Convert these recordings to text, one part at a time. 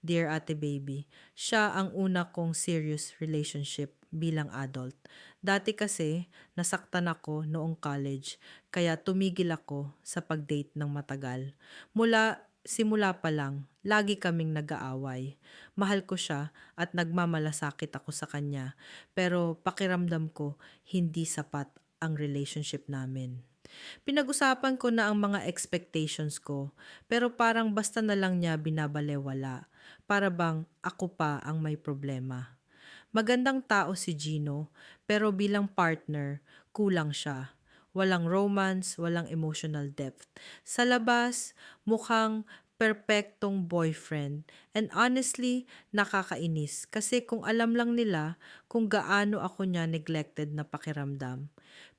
Dear Ate Baby, siya ang una kong serious relationship bilang adult. Dati kasi, nasaktan ako noong college, kaya tumigil ako sa pag-date ng matagal. Simula pa lang, lagi kaming nag-aaway. Mahal ko siya at nagmamalasakit ako sa kanya, pero pakiramdam ko hindi sapat ang relationship namin. Pinag-usapan ko na ang mga expectations ko, pero parang basta na lang niya binabalewala. Para bang ako pa ang may problema. Magandang tao si Gino, pero bilang partner, kulang siya. Walang romance, walang emotional depth. Sa labas, mukhang perpektong boyfriend. And honestly, nakakainis kasi kung alam lang nila kung gaano ako niya neglected na pakiramdam.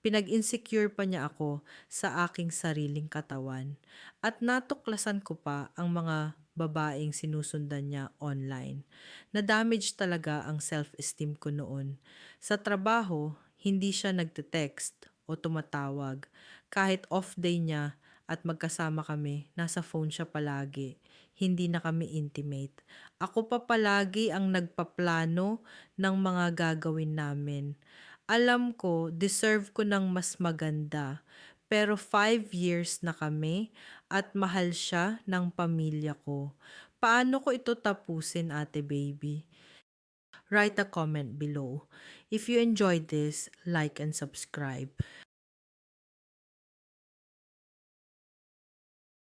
Pinag-insecure pa niya ako sa aking sariling katawan at natuklasan ko pa ang mga babaeng sinusundan niya online. Na-damage talaga ang self-esteem ko noon. Sa trabaho, hindi siya nagte-text o tumatawag. Kahit off day niya at magkasama kami, nasa phone siya palagi. Hindi na kami intimate. Ako pa palagi ang nagpaplano ng mga gagawin namin. Alam ko, deserve ko ng mas maganda. Pero 5 years na kami at mahal siya ng pamilya ko. Paano ko ito tapusin, Ate Baby? Write a comment below. If you enjoyed this, like and subscribe.